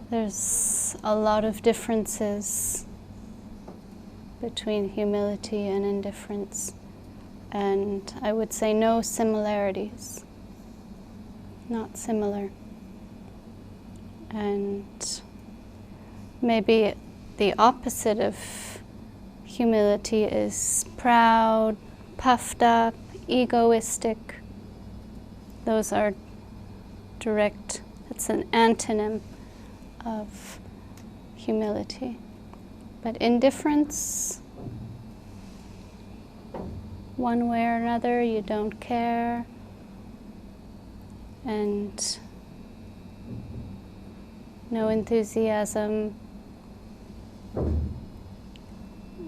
There's a lot of differences between humility and indifference, and I would say no similarities, not similar. And maybe the opposite of humility is proud, puffed up, egoistic. Those are direct, it's an antonym of humility. But indifference, one way or another, you don't care, and no enthusiasm,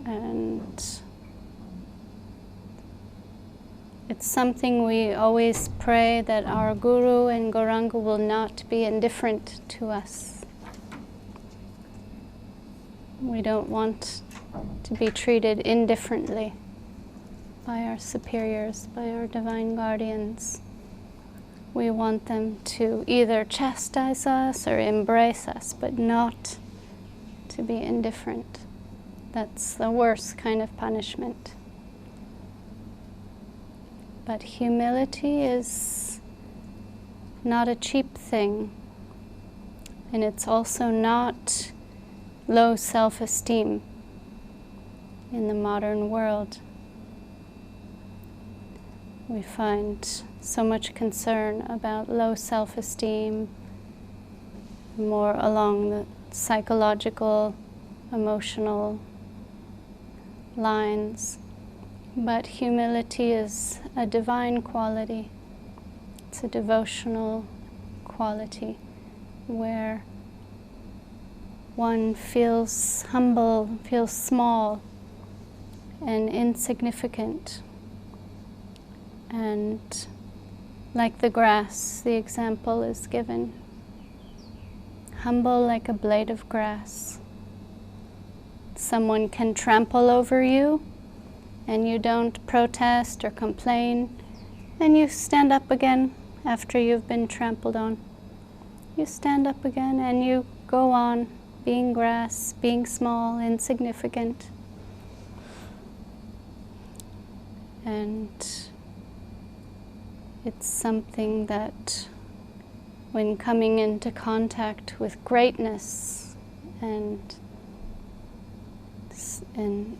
and it's something we always pray that our Guru and Gauranga will not be indifferent to us. We don't want to be treated indifferently by our superiors, by our divine guardians. We want them to either chastise us or embrace us, but not to be indifferent. That's the worst kind of punishment. But humility is not a cheap thing, and it's also not low self-esteem in the modern world. We find so much concern about low self-esteem, more along the psychological, emotional lines. But humility is a divine quality. It's a devotional quality where one feels humble, feels small and insignificant. And like the grass, the example is given. Humble like a blade of grass. Someone can trample over you and you don't protest or complain, and you stand up again after you've been trampled on. You stand up again and you go on being grass, being small, insignificant. And it's something that, when coming into contact with greatness and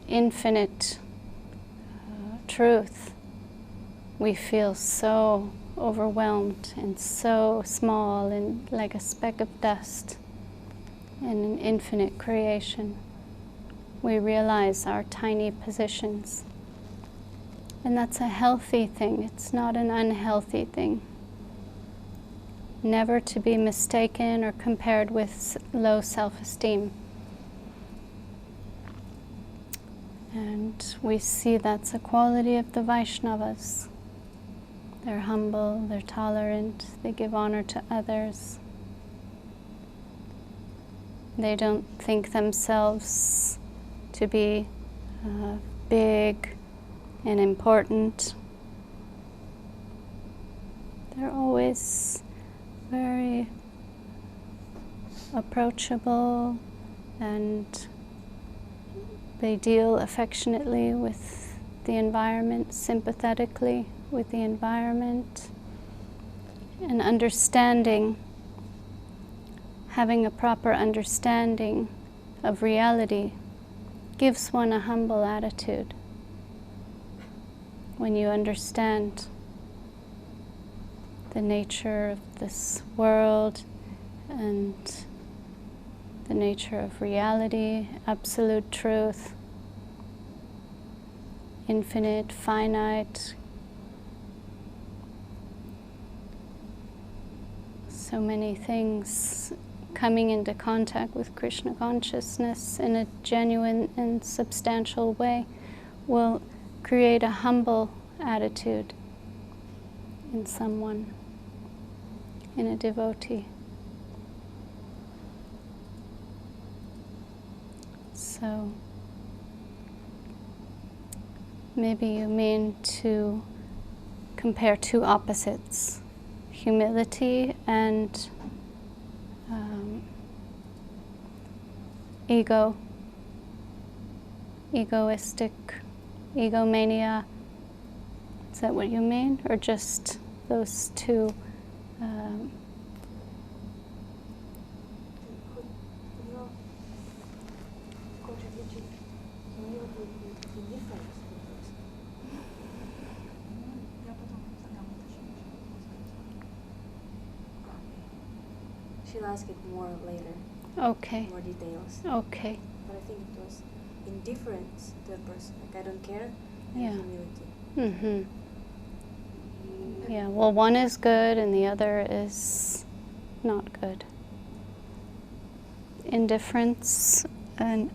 infinite truth, we feel so overwhelmed and so small and like a speck of dust in an infinite creation. We realize our tiny positions. And that's a healthy thing. It's not an unhealthy thing. Never to be mistaken or compared with low self-esteem. And we see that's a quality of the Vaishnavas. They're humble, they're tolerant, they give honor to others. They don't think themselves to be big and important. They're always very approachable, and they deal affectionately with the environment, sympathetically with the environment, and understanding, having a proper understanding of reality gives one a humble attitude. When you understand the nature of this world and the nature of reality, absolute truth, infinite, finite, so many things coming into contact with Krishna consciousness in a genuine and substantial way will create a humble attitude in someone, in a devotee. So maybe you mean to compare two opposites, humility and egoistic, egomania. Is that what you mean? Or just those two? She'll ask it more later. Okay. More details. Okay. But I think it was indifference to a person. Like, I don't care. And Yeah. humility. Mm-hmm. Yeah, well, one is good and the other is not good. Indifference, and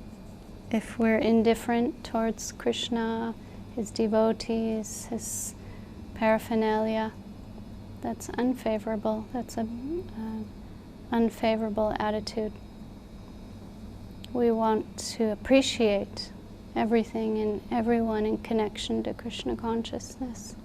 if we're indifferent towards Krishna, his devotees, his paraphernalia, that's unfavorable. That's an unfavorable attitude. We want to appreciate everything and everyone in connection to Krishna consciousness.